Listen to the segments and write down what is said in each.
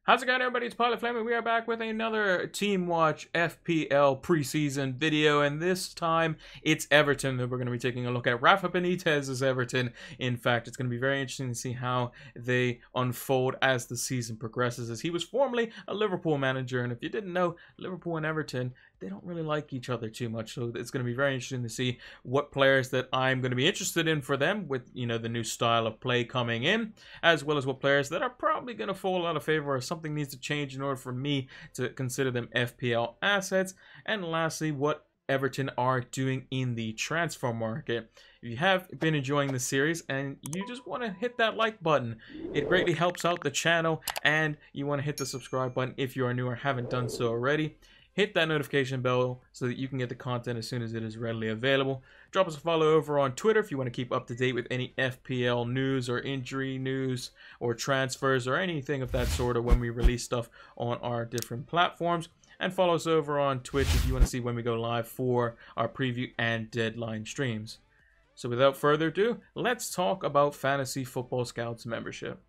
How's it going, everybody? It's Pilot Flame, and we are back with another Team Watch FPL preseason video, and this time it's Everton that we're going to be taking a look at. Rafa Benitez's Everton. In fact, it's going to be very interesting to see how they unfold as the season progresses, as he was formerly a Liverpool manager, and if you didn't know, Liverpool and Everton, they don't really like each other too much, so it's going to be very interesting to see what players that I'm going to be interested in for them with, you know, the new style of play coming in, as well as what players that are probably going to fall out of favor or something needs to change in order for me to consider them FPL assets, and lastly, what Everton are doing in the transfer market. If you have been enjoying the series and you just want to hit that like button, it greatly helps out the channel, and you want to hit the subscribe button if you are new or haven't done so already. Hit that notification bell so that you can get the content as soon as it is readily available. Drop us a follow over on Twitter if you want to keep up to date with any FPL news or injury news or transfers or anything of that sort, or when we release stuff on our different platforms. And follow us over on Twitch if you want to see when we go live for our preview and deadline streams. So without further ado, let's talk about Fantasy Football Scouts membership.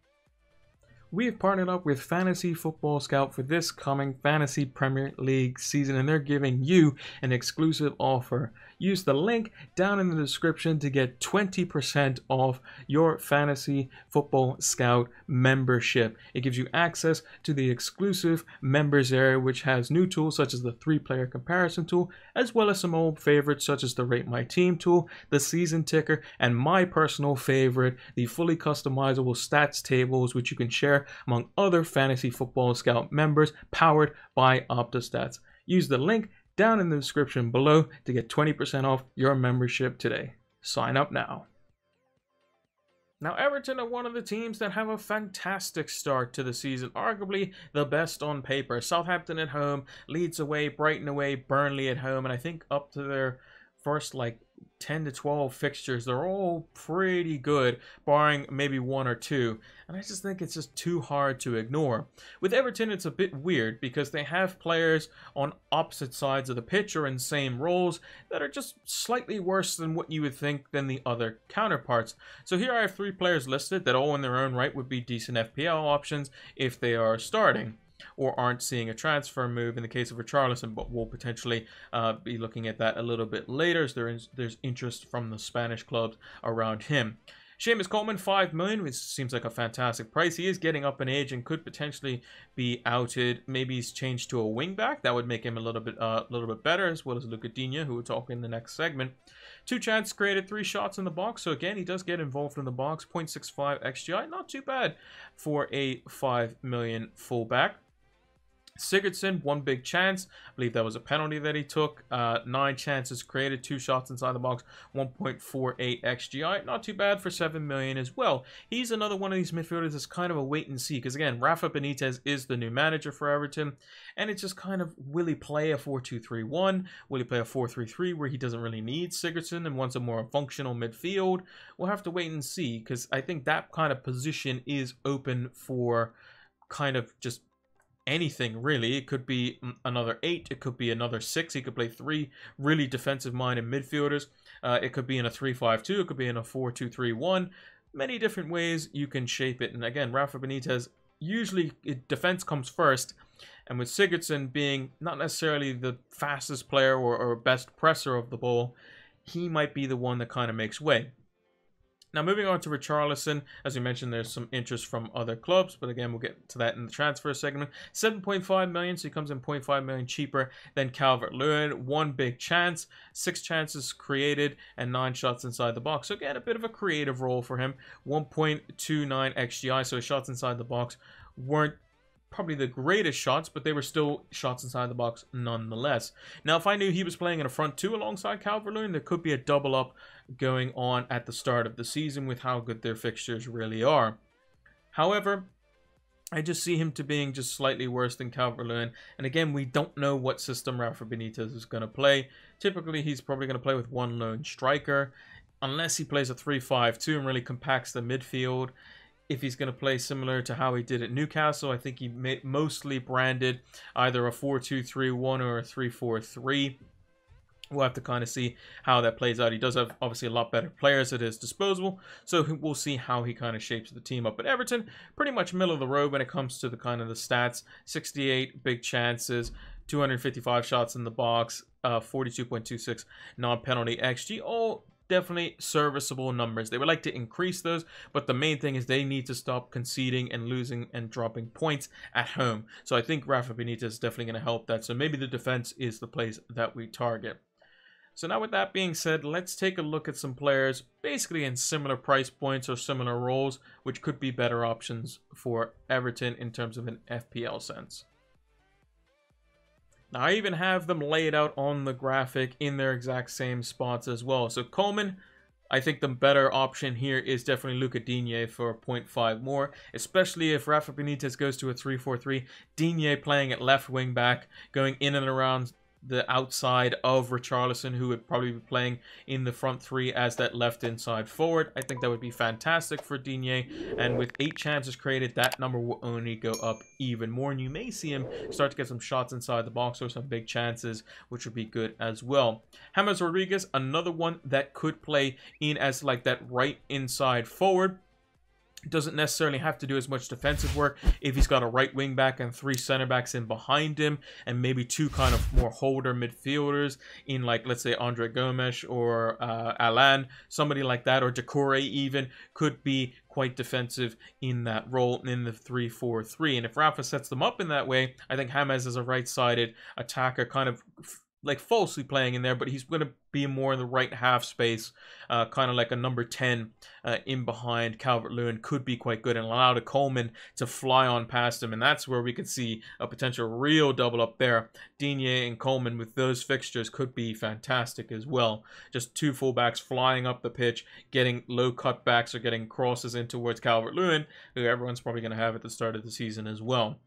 We have partnered up with Fantasy Football Scout for this coming Fantasy Premier League season, and they're giving you an exclusive offer. Use the link down in the description to get 20% off your Fantasy Football Scout membership. It gives you access to the exclusive members area, which has new tools such as the 3-player comparison tool, as well as some old favorites such as the Rate My Team tool, the season ticker, and my personal favorite, the fully customizable stats tables, which you can share among other Fantasy Football Scout members, powered by Opta Stats. Use the link down in the description below to get 20% off your membership today. Sign up now. Now, Everton are one of the teams that have a fantastic start to the season, arguably the best on paper. Southampton at home, Leeds away, Brighton away, Burnley at home, and I think up to their first 10 to 12 fixtures, they're all pretty good, barring maybe one or two, and I just think it's just too hard to ignore. With Everton, it's a bit weird because they have players on opposite sides of the pitch or in same roles that are just slightly worse than what you would think than the other counterparts. So here I have 3 players listed that all in their own right would be decent FPL options if they are starting or aren't seeing a transfer move in the case of Richarlison, but we'll potentially be looking at that a little bit later, as there's interest from the Spanish clubs around him. Seamus Coleman, 5 million, which seems like a fantastic price. He is getting up in age and could potentially be outed. Maybe he's changed to a wingback. That would make him a little bit better, as well as Luca Digne, who we'll talk in the next segment. 2 chances created, 3 shots in the box. So again, he does get involved in the box. 0.65 XGI, not too bad for a 5 million fullback. Sigurdsson, 1 big chance. I believe that was a penalty that he took. 9 chances created, 2 shots inside the box, 1.48 XGI. Not too bad for 7 million as well. He's another one of these midfielders that's kind of a wait and see, because again, Rafa Benitez is the new manager for Everton, and it's just kind of, will he play a 4-2-3-1? Will he play a 4-3-3 where he doesn't really need Sigurdsson and wants a more functional midfield? We'll have to wait and see, because I think that kind of position is open for kind of just anything really. It could be another 8, it could be another 6. He could play 3 really defensive-minded midfielders. It could be in a 3-5-2, it could be in a 4-2-3-1. Many different ways you can shape it. And again, Rafa Benitez, usually defense comes first, and with Sigurdsson being not necessarily the fastest player or best presser of the ball, he might be the one that kind of makes way. Now, moving on to Richarlison, as we mentioned, there's some interest from other clubs, but again, we'll get to that in the transfer segment. 7.5 million, so he comes in 0.5 million cheaper than Calvert-Lewin. 1 big chance, 6 chances created, and 9 shots inside the box. So again, a bit of a creative role for him. 1.29 XGI, so his shots inside the box weren't probably the greatest shots, but they were still shots inside the box nonetheless. Now, if I knew he was playing in a front 2 alongside Calvert-Lewin, there could be a double up going on at the start of the season with how good their fixtures really are. However, I just see him to being just slightly worse than Calvert-Lewin. And again, we don't know what system Rafa Benitez is going to play. Typically, he's probably going to play with 1 lone striker, unless he plays a 3-5-2 and really compacts the midfield. If he's going to play similar to how he did at Newcastle, I think he mostly branded either a 4-2-3-1 or a 3-4-3. We'll have to kind of see how that plays out. He does have obviously a lot better players at his disposal, so we'll see how he kind of shapes the team up. But Everton, pretty much middle of the road when it comes to the kind of the stats. 68 big chances, 255 shots in the box, 42.26 non-penalty XG, all definitely serviceable numbers. They would like to increase those, but the main thing is they need to stop conceding and losing and dropping points at home. So I think Rafa Benitez is definitely going to help that. So maybe the defense is the place that we target. So now with that being said, let's take a look at some players basically in similar price points or similar roles, which could be better options for Everton in terms of an FPL sense. Now, I even have them laid out on the graphic in their exact same spots as well. So Coleman, I think the better option here is definitely Luca Digne for 0.5 more, especially if Rafa Benitez goes to a 3-4-3. Digne playing at left wing back, going in and around the outside of Richarlison, who would probably be playing in the front three as that left inside forward. I think that would be fantastic for Digne, and with 8 chances created, that number will only go up even more, and you may see him start to get some shots inside the box or some big chances, which would be good as well. James Rodriguez, another one that could play in as like that right inside forward. Doesn't necessarily have to do as much defensive work if he's got a right wing back and 3 center backs in behind him, and maybe 2 kind of more holder midfielders in, like, let's say Andre Gomes or Alan, somebody like that, or Decore even could be quite defensive in that role in the 3-4-3. And if Rafa sets them up in that way, I think James is a right-sided attacker, kind of like falsely playing in there, but he's going to be more in the right half space, kind of like a number 10 in behind Calvert-Lewin could be quite good and allow the Coleman to fly on past him, and that's where we could see a potential real double up there. Digne and Coleman with those fixtures could be fantastic as well. Just 2 fullbacks flying up the pitch, getting low cutbacks or getting crosses in towards Calvert-Lewin, who everyone's probably going to have at the start of the season as well.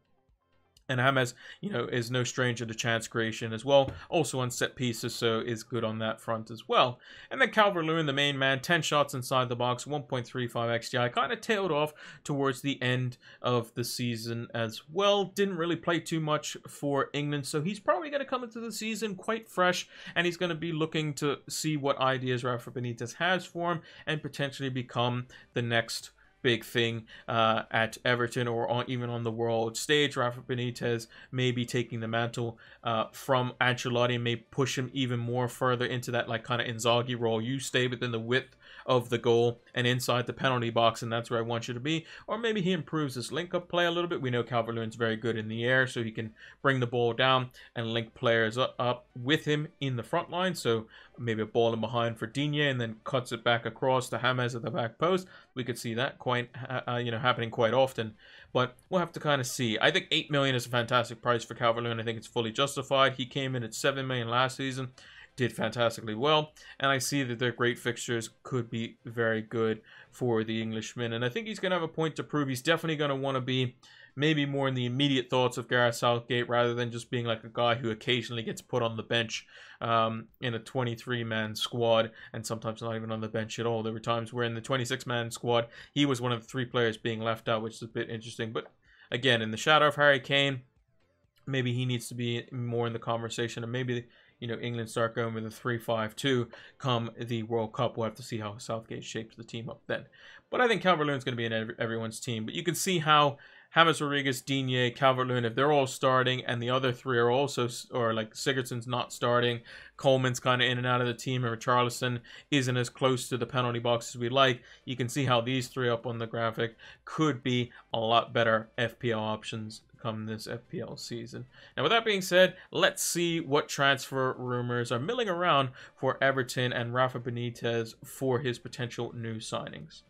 And James, you know, is no stranger to chance creation as well. Also on set pieces, so is good on that front as well. And then Calvert-Lewin, the main man, 10 shots inside the box, 1.35 XGI. Kind of tailed off towards the end of the season as well. Didn't really play too much for England, so he's probably going to come into the season quite fresh, and he's going to be looking to see what ideas Rafa Benitez has for him and potentially become the next big thing at Everton or even on the world stage. Rafa Benitez may be taking the mantle from Ancelotti, may push him even more further into that like kind of Inzaghi role. You stay within the width of the goal and inside the penalty box, and that's where I want you to be. Or maybe he improves his link-up play a little bit. We know Calvert-Lewin's very good in the air, so he can bring the ball down and link players up with him in the front line. So maybe a ball in behind for Digne and then cuts it back across to James at the back post. We could see that quite happening quite often, but we'll have to kind of see. I think 8 million is a fantastic price for Calvert-Lewin. I think it's fully justified. He came in at 7 million last season, did fantastically well, and I see that their great fixtures could be very good for the Englishman, and I think he's going to have a point to prove. He's definitely going to want to be maybe more in the immediate thoughts of Gareth Southgate rather than just being like a guy who occasionally gets put on the bench in a 23-man squad, and sometimes not even on the bench at all. There were times where in the 26-man squad, he was one of the 3 players being left out, which is a bit interesting. But again, in the shadow of Harry Kane, maybe he needs to be more in the conversation, and maybe, you know, England start going with a 3-5-2 come the World Cup. We'll have to see how Southgate shapes the team up then. But I think Calvert-Lewin's going to be in everyone's team. But you can see how James Rodriguez, Digne, Calvert-Lewin, if they're all starting and the other 3 are also, or like Sigurdsson's not starting, Coleman's kind of in and out of the team, and Richarlison isn't as close to the penalty box as we like, you can see how these 3 up on the graphic could be a lot better FPL options come this FPL season. Now, with that being said, let's see what transfer rumors are milling around for Everton and Rafa Benitez for his potential new signings.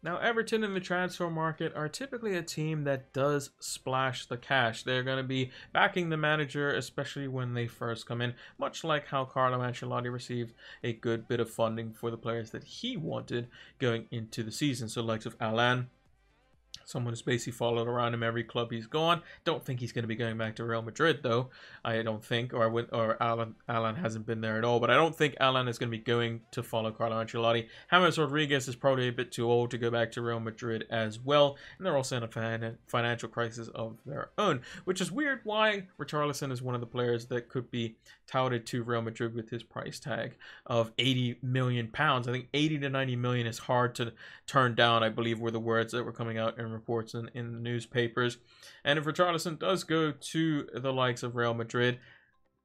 Now, Everton in the transfer market are typically a team that does splash the cash. They're going to be backing the manager, especially when they first come in, much like how Carlo Ancelotti received a good bit of funding for the players that he wanted going into the season. So, likes of Alan, Someone who's basically followed around him every club he's gone. Don't think he's going to be going back to Real Madrid, though. I don't think, or Alan hasn't been there at all. But I don't think Alan is going to be going to follow Carlo Ancelotti. James Rodriguez is probably a bit too old to go back to Real Madrid as well, and they're also in a financial crisis of their own, which is weird. Why Richarlison is one of the players that could be touted to Real Madrid with his price tag of 80 million pounds. I think 80 to 90 million is hard to turn down, I believe, were the words that were coming out in reports in the newspapers. And if Richarlison does go to the likes of Real Madrid,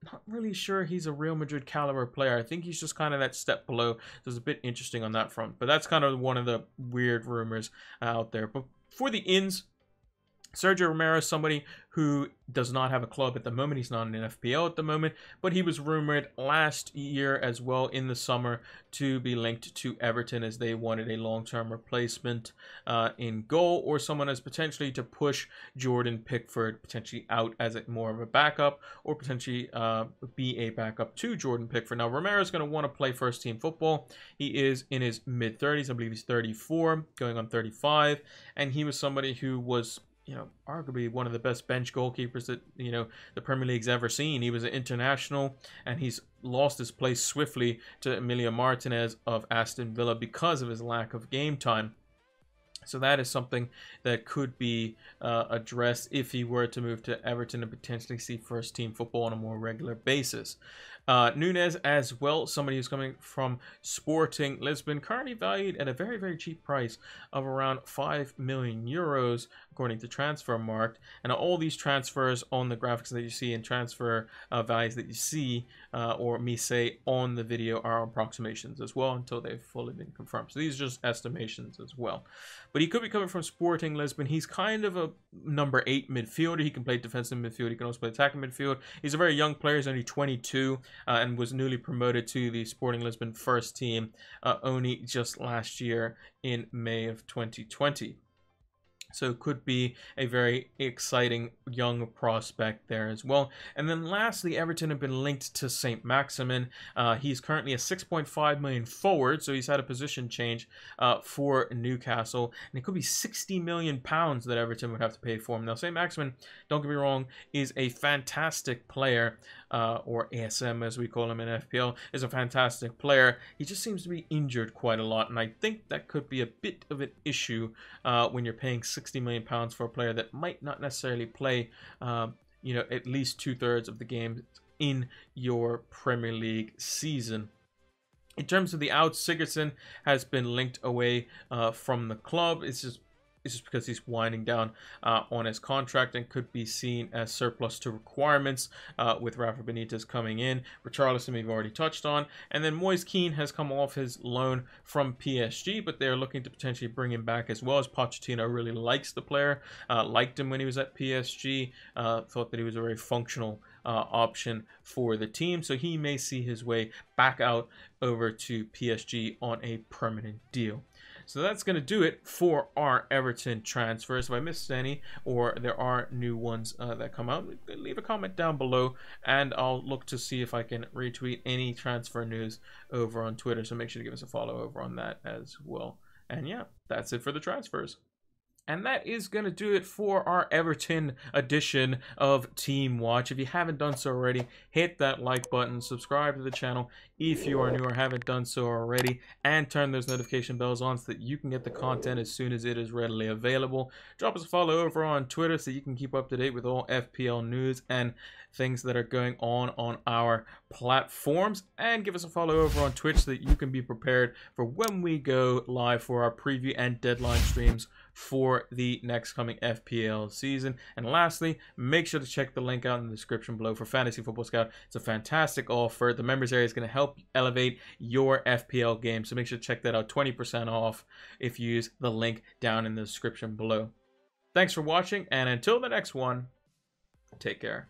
not really sure he's a Real Madrid caliber player. I think he's just kind of that step below. So it's a bit interesting on that front. But that's kind of one of the weird rumors out there. But for the ins, Sergio Romero is somebody who does not have a club at the moment. He's not in an FPL at the moment, but he was rumored last year as well in the summer to be linked to Everton, as they wanted a long-term replacement in goal, or someone as potentially to push Jordan Pickford potentially out as more of a backup, or potentially be a backup to Jordan Pickford. Now, Romero is going to want to play first-team football. He is in his mid-30s. I believe he's 34, going on 35, and he was somebody who was, you know, arguably one of the best bench goalkeepers that, you know, the Premier League's ever seen. He was an international, and he's lost his place swiftly to Emilio Martinez of Aston Villa because of his lack of game time. So that is something that could be addressed if he were to move to Everton and potentially see first team football on a more regular basis. Nunez as well, somebody who's coming from Sporting Lisbon, currently valued at a very, very cheap price of around 5 million euros, according to Transfermarkt. And all these transfers on the graphics that you see and transfer values that you see, or me say on the video, are approximations as well until they've fully been confirmed. So these are just estimations as well. But he could be coming from Sporting Lisbon. He's kind of a number 8 midfielder. He can play defensive midfield. He can also play attacking midfield. He's a very young player. He's only 22 and was newly promoted to the Sporting Lisbon first team only just last year in May of 2020. So it could be a very exciting young prospect there as well. And then lastly, Everton have been linked to St. Maximin. He's currently a 6.5 million forward, so he's had a position change for Newcastle. And it could be 60 million pounds that Everton would have to pay for him. Now, St. Maximin, don't get me wrong, is a fantastic player, or ASM as we call him in FPL, is a fantastic player. He just seems to be injured quite a lot, and I think that could be a bit of an issue when you're paying 60 million pounds for a player that might not necessarily play, you know, at least 2/3 of the games in your Premier League season. In terms of the outs, Sigurdsson has been linked away from the club. It's just because he's winding down on his contract and could be seen as surplus to requirements with Rafa Benitez coming in. Richarlison we've already touched on. And then Moise Kean has come off his loan from PSG, but they're looking to potentially bring him back as well, as Pochettino really likes the player, liked him when he was at PSG, thought that he was a very functional option for the team. So he may see his way back out over to PSG on a permanent deal. So that's going to do it for our Everton transfers. If I missed any, or there are new ones that come out, leave a comment down below, and I'll look to see if I can retweet any transfer news over on Twitter. So make sure to give us a follow over on that as well. And yeah, that's it for the transfers. And that is going to do it for our Everton edition of Team Watch. If you haven't done so already, hit that like button, subscribe to the channel if you are new or haven't done so already, and turn those notification bells on so that you can get the content as soon as it is readily available. Drop us a follow over on Twitter so you can keep up to date with all FPL news and things that are going on our platforms, and give us a follow over on Twitch so that you can be prepared for when we go live for our preview and deadline streams for the next coming FPL season. And lastly, make sure to check the link out in the description below for Fantasy Football Scout. It's a fantastic offer. The members area is going to help elevate your FPL game, so make sure to check that out. 20% off if you use the link down in the description below. Thanks for watching, and until the next one, take care.